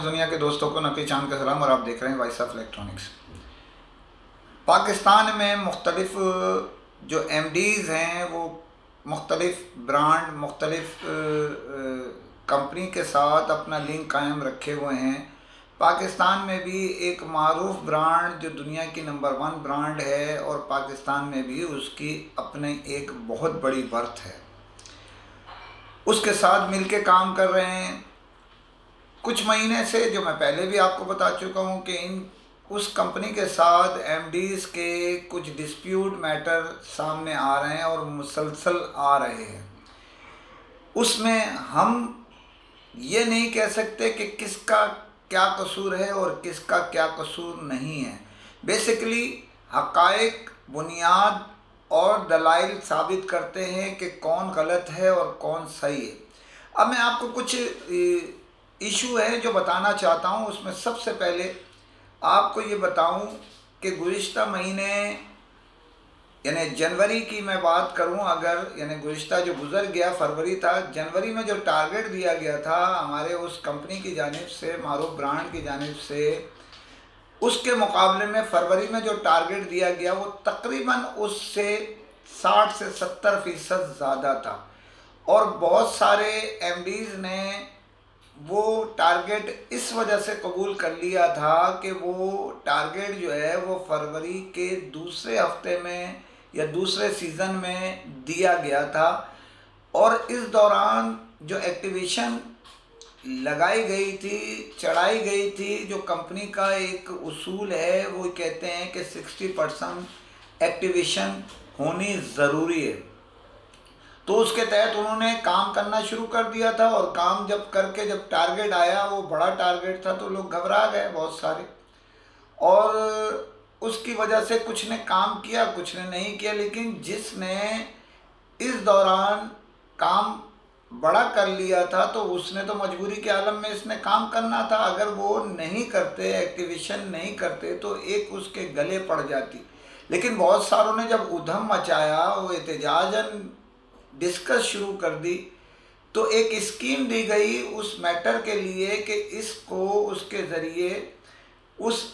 दुनिया के दोस्तों को नकी चांद का सलाम और आप देख रहे हैं वॉइस ऑफ इलेक्ट्रॉनिक्स। पाकिस्तान में मुख्तलिफ जो एमडीज़ हैं वो मुख्तलिफ ब्रांड मुख्तलिफ कंपनी के साथ अपना लिंक कायम रखे हुए हैं। पाकिस्तान में भी एक मारूफ ब्रांड जो दुनिया की नंबर 1 ब्रांड है और पाकिस्तान में भी उसकी अपने एक बहुत बड़ी वर्थ है, उसके साथ मिलके काम कर रहे हैं। कुछ महीने से जो मैं पहले भी आपको बता चुका हूँ कि उस कंपनी के साथ एमडीज़ के कुछ डिस्प्यूट मैटर सामने आ रहे हैं और मुसलसल आ रहे हैं। उसमें हम ये नहीं कह सकते कि किसका क्या कसूर है और किसका क्या कसूर नहीं है। बेसिकली हक़ाइक़, बुनियाद और दलाइल साबित करते हैं कि कौन गलत है और कौन सही है। अब मैं आपको कुछ इशू है जो बताना चाहता हूँ। उसमें सबसे पहले आपको ये बताऊँ कि गुज़िश्ता महीने यानी जनवरी की मैं बात करूँ अगर, यानी गुज़िश्ता जो गुज़र गया फरवरी था, जनवरी में जो टारगेट दिया गया था हमारे उस कंपनी की जानिब से, मारूफ ब्रांड की जानिब से, उसके मुकाबले में फरवरी में जो टारगेट दिया गया वो तकरीबन उससे 60 से 70% ज़्यादा था। और बहुत सारे एमडीज़ ने वो टारगेट इस वजह से कबूल कर लिया था कि वो टारगेट जो है वो फरवरी के दूसरे हफ्ते में या दूसरे सीज़न में दिया गया था। और इस दौरान जो एक्टिवेशन लगाई गई थी, चढ़ाई गई थी, जो कंपनी का एक उसूल है वो कहते हैं कि 60% एक्टिवेशन होनी ज़रूरी है। तो उसके तहत उन्होंने काम करना शुरू कर दिया था और काम जब करके जब टारगेट आया, वो बड़ा टारगेट था, तो लोग घबरा गए बहुत सारे। और उसकी वजह से कुछ ने काम किया, कुछ ने नहीं किया। लेकिन जिसने इस दौरान काम बड़ा कर लिया था तो उसने तो मजबूरी के आलम में इसने काम करना था। अगर वो नहीं करते, एक्टिवेशन नहीं करते, तो एक उसके गले पड़ जाती। लेकिन बहुत सारों ने जब उधम मचाया, वो एहतजाजन डिस्कस शुरू कर दी, तो एक स्कीम दी गई उस मैटर के लिए कि इसको उसके ज़रिए, उस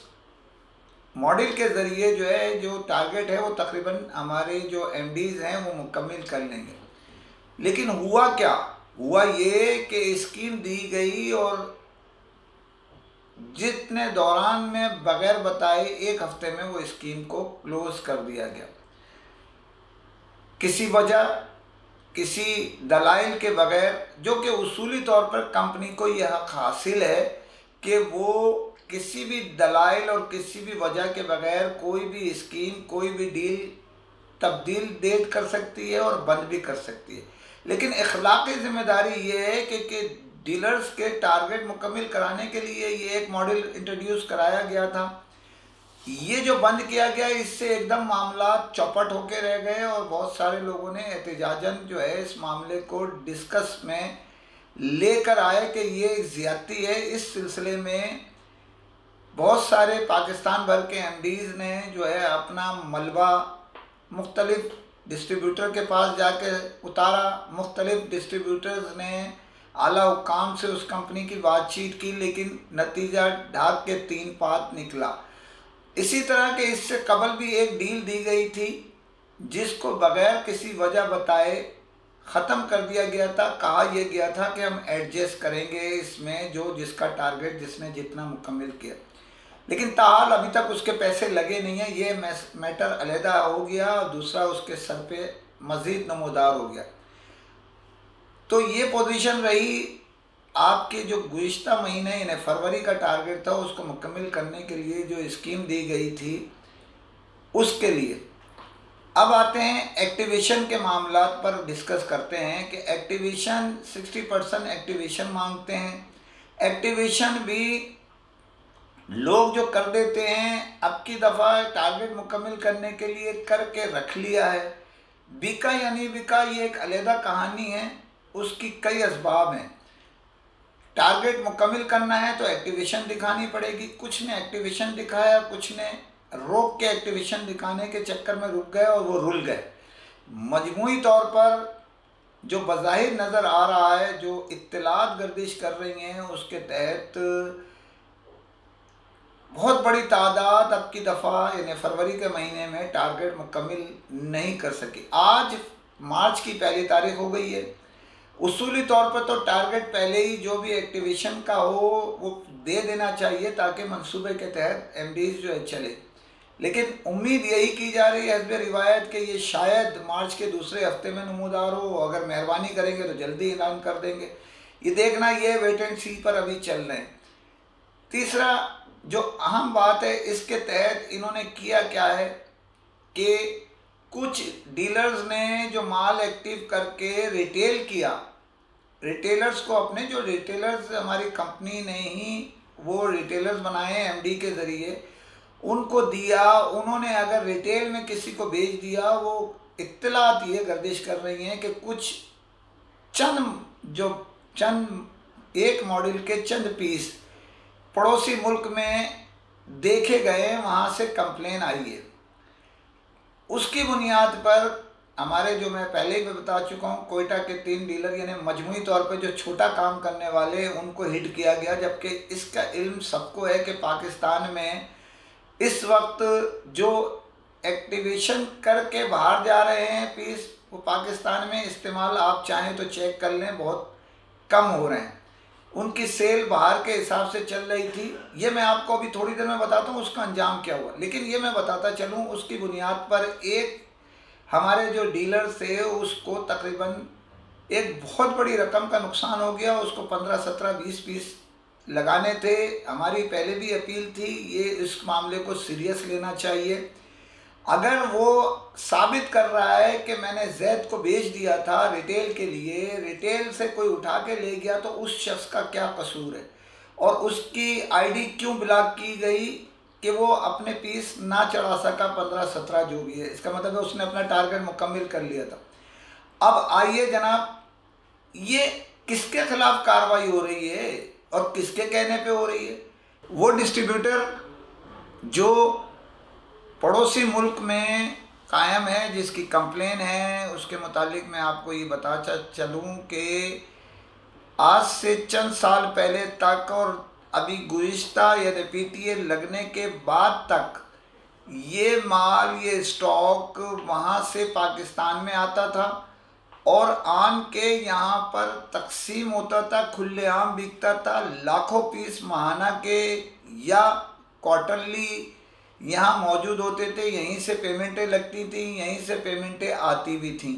मॉडल के ज़रिए जो है, जो टारगेट है वो तकरीबन हमारे जो एमडीज़ हैं वो मुकम्मिल कर लेंगे। लेकिन हुआ क्या? हुआ ये कि स्कीम दी गई और जितने दौरान में बगैर बताए 1 हफ्ते में वो स्कीम को क्लोज कर दिया गया। किसी वजह, किसी दलाइल के बगैर, जो कि उसूली तौर पर कंपनी को यह हक़ हासिल है कि वो किसी भी दलाइल और किसी भी वजह के बगैर कोई भी स्कीम, कोई भी डील तब्दील डेट कर सकती है और बंद भी कर सकती है। लेकिन अखलाकी ज़िम्मेदारी ये है कि डीलर्स के टारगेट मुकम्मिल कराने के लिए ये एक मॉडल इंट्रोड्यूस कराया गया था। ये जो बंद किया गया, इससे एकदम मामला चौपट होके रह गए और बहुत सारे लोगों ने एहतजाजन जो है इस मामले को डिस्कस में लेकर आए कि ये ज़्यादती है। इस सिलसिले में बहुत सारे पाकिस्तान भर के एमडीज़ ने जो है अपना मलबा मुख्तलिफ डिस्ट्रीब्यूटर के पास जाके उतारा। मुख्तलिफ डिस्ट्रीब्यूटर्स ने आला हुक्काम से उस कंपनी की बातचीत की, लेकिन नतीजा ढाक के 3 पात निकला। इसी तरह के इससे कबल भी एक डील दी गई थी जिसको बग़ैर किसी वजह बताए ख़त्म कर दिया गया था। कहा यह गया था कि हम एडजस्ट करेंगे इसमें जो जिसका टारगेट जिसने जितना मुकम्मिल किया, लेकिन ताहाल अभी तक उसके पैसे लगे नहीं हैं। ये मैटर अलहदा हो गया और दूसरा उसके सर पे मज़ीद नमूदार हो गया। तो ये पोजीशन रही आपके जो गुज़िश्ता महीने यानी फरवरी का टारगेट था उसको मुकम्मिल करने के लिए जो स्कीम दी गई थी उसके लिए। अब आते हैं एक्टिवेशन के मामला पर, डिस्कस करते हैं कि एक्टिवेशन 60% एक्टिवेशन मांगते हैं। एक्टिवेशन भी लोग जो कर देते हैं, अब की दफ़ा टारगेट मुकम्मिल करने के लिए करके रख लिया है। बिका या नहीं बिका ये एक अलहदा कहानी है, उसकी कई असबाब हैं। टारगेट मुकम्मिल करना है तो एक्टिवेशन दिखानी पड़ेगी। कुछ ने एक्टिवेशन दिखाया, कुछ ने रोक के एक्टिवेशन दिखाने के चक्कर में रुक गए और वो रुल गए। मजमूई तौर पर जो बज़ाहिर नज़र आ रहा है, जो इत्तलात गर्दिश कर रही हैं, उसके तहत बहुत बड़ी तादाद अब की दफ़ा यानी फरवरी के महीने में टारगेट मुकम्मिल नहीं कर सकी। आज मार्च की पहली तारीख हो गई है। उसूली तौर पर तो टारगेट पहले ही जो भी एक्टिवेशन का हो वो दे देना चाहिए ताकि मंसूबे के तहत एमडीज जो है चले, लेकिन उम्मीद यही की जा रही है हस्ब रिवायत कि ये शायद मार्च के दूसरे हफ्ते में नमूदार हो। अगर मेहरबानी करेंगे तो जल्दी ऐलान कर देंगे। ये देखना, ये वेट एंड सी पर अभी चल रहे हैं। तीसरा जो अहम बात है, इसके तहत इन्होंने किया क्या है कि कुछ डीलर्स ने जो माल एक्टिव करके रिटेल किया, रिटेलर्स को अपने जो रिटेलर्स हमारी कंपनी ने ही वो रिटेलर्स बनाए एमडी के ज़रिए उनको दिया। उन्होंने अगर रिटेल में किसी को बेच दिया, वो इत्तलात ये गर्दिश कर रही हैं कि कुछ चंद एक मॉडल के चंद पीस पड़ोसी मुल्क में देखे गए, वहाँ से कंप्लेन आई है। उसकी बुनियाद पर हमारे जो मैं पहले ही बता चुका हूँ, कोयटा के 3 डीलर यानी मजमूई तौर पर जो छोटा काम करने वाले उनको हिट किया गया, जबकि इसका इल्म सबको है कि पाकिस्तान में इस वक्त जो एक्टिवेशन करके बाहर जा रहे हैं पीस, वो पाकिस्तान में इस्तेमाल आप चाहें तो चेक कर लें बहुत कम हो रहे हैं। उनकी सेल बाहर के हिसाब से चल रही थी। ये मैं आपको अभी थोड़ी देर में बताता हूँ उसका अंजाम क्या हुआ, लेकिन ये मैं बताता चलूँ उसकी बुनियाद पर एक हमारे जो डीलर थे उसको तकरीबन एक बहुत बड़ी रकम का नुकसान हो गया। उसको 15, 17, 20 पीस लगाने थे। हमारी पहले भी अपील थी, ये इस मामले को सीरियस लेना चाहिए। अगर वो साबित कर रहा है कि मैंने जैद को बेच दिया था रिटेल के लिए, रिटेल से कोई उठा के ले गया, तो उस शख्स का क्या कसूर है और उसकी आईडी क्यों ब्लॉक की गई कि वो अपने पीस ना चढ़ा सका 15, 17 जो भी है। इसका मतलब है उसने अपना टारगेट मुकम्मिल कर लिया था। अब आइए जनाब, ये किसके खिलाफ कार्रवाई हो रही है और किसके कहने पे हो रही है? वो डिस्ट्रीब्यूटर जो पड़ोसी मुल्क में कायम है, जिसकी कंप्लेन है, उसके मुतालिक मैं आपको ये बता चलूँ कि आज से चंद साल पहले तक और अभी गुज़िश्ता या पीटीए लगने के बाद तक ये माल, ये स्टॉक वहाँ से पाकिस्तान में आता था और आन के यहाँ पर तकसीम होता था, खुलेआम बिकता था। लाखों पीस माहाना के या क्वार्टरली यहाँ मौजूद होते थे। यहीं से पेमेंटें लगती थी, यहीं से पेमेंटें आती भी थीं।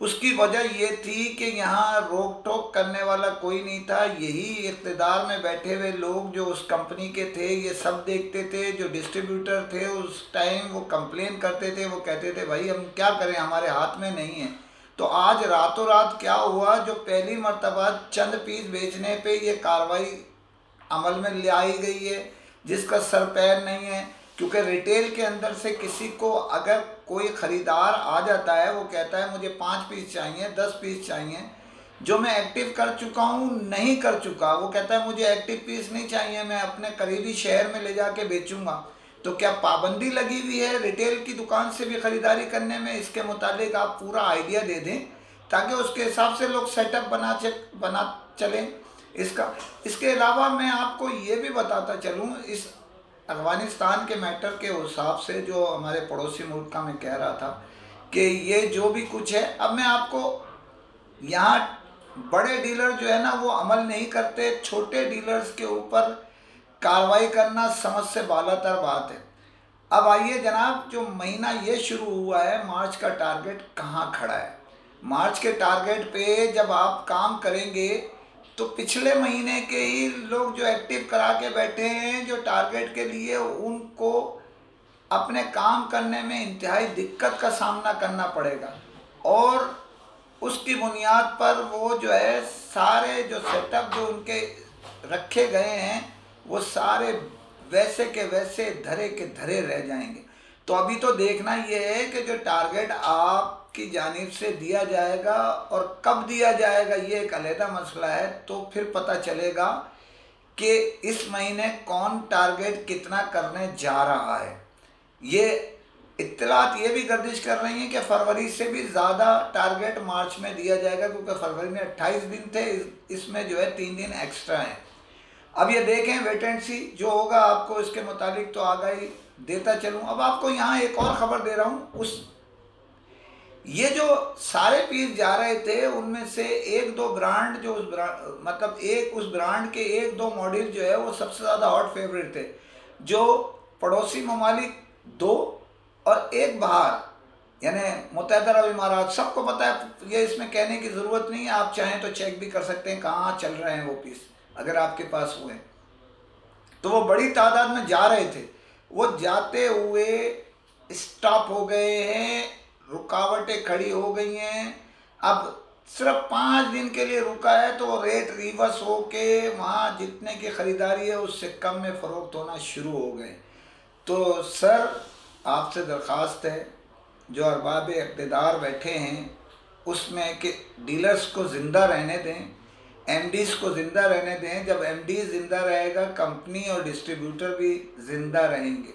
उसकी वजह ये थी कि यहाँ रोक टोक करने वाला कोई नहीं था। यही इक़्तिदार में बैठे हुए लोग जो उस कंपनी के थे ये सब देखते थे। जो डिस्ट्रीब्यूटर थे उस टाइम वो कंप्लेन करते थे, वो कहते थे भाई हम क्या करें, हमारे हाथ में नहीं है। तो आज रातों रात क्या हुआ, जो पहली मर्तबा चंद पीस बेचने पे ये कार्रवाई अमल में ले आई गई है जिसका सर पैर नहीं है। क्योंकि रिटेल के अंदर से किसी को अगर कोई ख़रीदार आ जाता है, वो कहता है मुझे 5 पीस चाहिए, 10 पीस चाहिए, जो मैं एक्टिव कर चुका हूँ नहीं कर चुका, वो कहता है मुझे एक्टिव पीस नहीं चाहिए, मैं अपने करीबी शहर में ले जाके बेचूंगा। तो क्या पाबंदी लगी हुई है रिटेल की दुकान से भी ख़रीदारी करने में? इसके मुतालिक आप पूरा आइडिया दे दें ताकि उसके हिसाब से लोग सेटअप बना चलें इसके अलावा मैं आपको ये भी बताता चलूँ, इस अफ़गानिस्तान के मैटर के हिसाब से जो हमारे पड़ोसी मुल्क का मैं कह रहा था कि ये जो भी कुछ है, अब मैं आपको यहाँ बड़े डीलर जो है ना वो अमल नहीं करते, छोटे डीलर्स के ऊपर कार्रवाई करना समझ से बालातर बात है। अब आइए जनाब, जो महीना ये शुरू हुआ है, मार्च का टारगेट कहाँ खड़ा है? मार्च के टारगेट पे जब आप काम करेंगे तो पिछले महीने के ही लोग जो एक्टिव करा के बैठे हैं जो टारगेट के लिए, उनको अपने काम करने में इंतहाई दिक्कत का सामना करना पड़ेगा और उसकी बुनियाद पर वो जो है सारे जो सेटअप जो उनके रखे गए हैं वो सारे वैसे के वैसे धरे के धरे रह जाएंगे। तो अभी तो देखना ये है कि जो टारगेट आपकी जानिब से दिया जाएगा और कब दिया जाएगा ये एक अलहदा मसला है। तो फिर पता चलेगा कि इस महीने कौन टारगेट कितना करने जा रहा है। ये इत्तलात ये भी गर्दिश कर रही हैं कि फरवरी से भी ज़्यादा टारगेट मार्च में दिया जाएगा, क्योंकि फरवरी में 28 दिन थे, इसमें जो है 3 दिन एक्स्ट्रा हैं। अब ये देखें, वेट एंड सी, जो होगा आपको इसके मुताबिक तो आगाही देता चलूँ। अब आपको यहाँ एक और ख़बर दे रहा हूँ, ये जो सारे पीस जा रहे थे उनमें से एक दो ब्रांड जो उस ब्रांड मतलब उस ब्रांड के एक दो मॉडल जो है वो सबसे ज़्यादा हॉट फेवरेट थे, जो पड़ोसी ममालिक 2 और एक बाहर यानी मुत्तहदा अरब इमारात। सबको पता है, ये इसमें कहने की ज़रूरत नहीं है, आप चाहें तो चेक भी कर सकते हैं कहाँ चल रहे हैं वो पीस, अगर आपके पास हुए। तो वो बड़ी तादाद में जा रहे थे, वो जाते हुए स्टॉप हो गए हैं, रुकावटें खड़ी हो गई हैं। अब सिर्फ 5 दिन के लिए रुका है तो रेट रिवर्स हो के वहाँ जितने की ख़रीदारी है उससे कम में फ़रोख्त होना शुरू हो गए। तो सर आपसे दरख्वास्त है, जो अरबाब इक़्तिदार बैठे हैं उसमें कि डीलर्स को ज़िंदा रहने दें, एमडीज़ को ज़िंदा रहने दें। जब एमडी ज़िंदा रहेगा कंपनी और डिस्ट्रीब्यूटर भी ज़िंदा रहेंगे।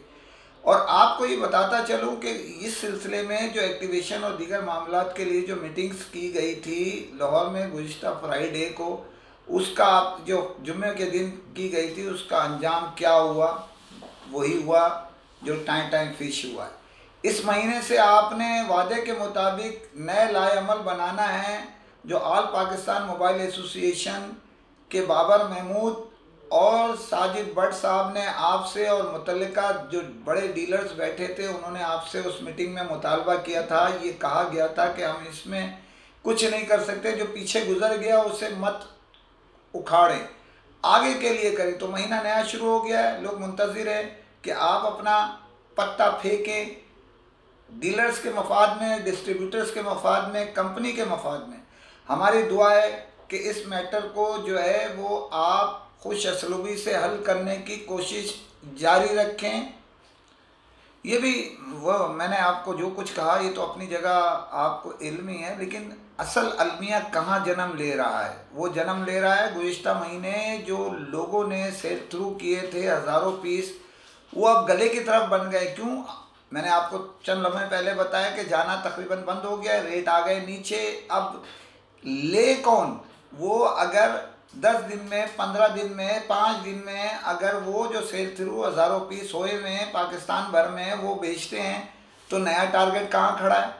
और आपको ये बताता चलूँ कि इस सिलसिले में जो एक्टिवेशन और दीगर मामलात के लिए जो मीटिंग्स की गई थी लाहौर में गुज़िश्ता फ्राइडे को, उसका जो जुम्मे के दिन की गई थी उसका अंजाम क्या हुआ, वही हुआ जो टाइम फिश हुआ है। इस महीने से आपने वादे के मुताबिक नए लाएअमल बनाना है, जो ऑल पाकिस्तान मोबाइल एसोसिएशन के बाबर महमूद और साजिद भट्ट साहब ने आपसे और मुतल्लिका जो बड़े डीलर्स बैठे थे उन्होंने आपसे उस मीटिंग में मुतालबा किया था। ये कहा गया था कि हम इसमें कुछ नहीं कर सकते, जो पीछे गुजर गया उसे मत उखाड़ें, आगे के लिए करें। तो महीना नया शुरू हो गया है, लोग मुंतज़िर हैं कि आप अपना पत्ता फेंकें डीलर्स के मफाद में, डिस्ट्रीब्यूटर्स के मफाद में, कंपनी के मफाद में। हमारी दुआ है कि इस मैटर को जो है वो आप खुश असलूबी से हल करने की कोशिश जारी रखें। ये भी वो मैंने आपको जो कुछ कहा ये तो अपनी जगह आपको इल्म ही है, लेकिन असल अलमिया कहाँ जन्म ले रहा है? वो जन्म ले रहा है गुज़िश्ता महीने जो लोगों ने सेल थ्रू किए थे हज़ारों पीस, वो अब गले की तरफ बन गए। क्यों? मैंने आपको चंद लम्हे पहले बताया कि जाना तकरीबन बंद हो गया, रेट आ गए नीचे। अब ले कौन? वो अगर 10 दिन में, 15 दिन में, 5 दिन में अगर वो जो सेल थ्रू हज़ारों पीस होए हुए हैं पाकिस्तान भर में वो बेचते हैं तो नया टारगेट कहाँ खड़ा है?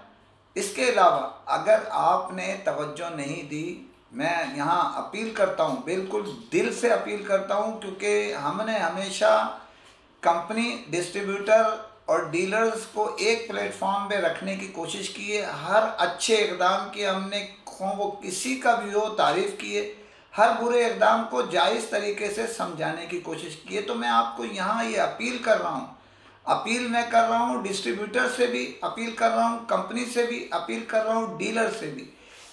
इसके अलावा अगर आपने तवज्जो नहीं दी, मैं यहाँ अपील करता हूँ, बिल्कुल दिल से अपील करता हूँ, क्योंकि हमने हमेशा कंपनी, डिस्ट्रीब्यूटर और डीलर्स को एक प्लेटफॉर्म पे रखने की कोशिश की है। हर अच्छे इक़दाम की हमने वो किसी का भी हो तारीफ़ की है, हर बुरे इक़दाम को जायज़ तरीके से समझाने की कोशिश की है। तो मैं आपको यहाँ ये अपील कर रहा हूँ, अपील मैं कर रहा हूँ डिस्ट्रीब्यूटर से भी अपील कर रहा हूँ, कंपनी से भी अपील कर रहा हूँ, डीलर से भी,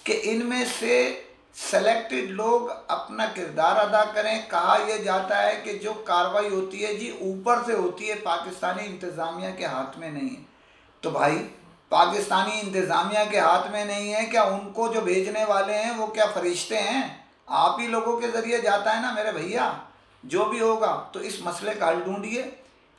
कि इनमें से सेलेक्टेड लोग अपना किरदार अदा करें। कहा यह जाता है कि जो कार्रवाई होती है जी ऊपर से होती है, पाकिस्तानी इंतज़ामिया के हाथ में नहीं है। तो भाई पाकिस्तानी इंतज़ामिया के हाथ में नहीं है, क्या उनको जो भेजने वाले हैं वो क्या फरिश्ते हैं? आप ही लोगों के ज़रिए जाता है ना मेरे भैया। जो भी होगा तो इस मसले का हल ढूंढिए,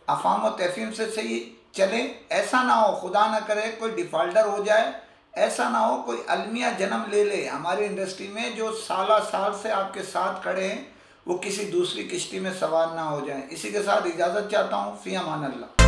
अफ़ाम व तफ़हीम से सही चलें। ऐसा ना हो, खुदा ना करे कोई डिफ़ाल्टर हो जाए, ऐसा ना हो कोई अलमिया जन्म ले ले हमारी इंडस्ट्री में, जो साल से आपके साथ खड़े हैं वो किसी दूसरी किश्ती में सवार ना हो जाएं। इसी के साथ इजाज़त चाहता हूँ। फ़ी अमान अल्लाह।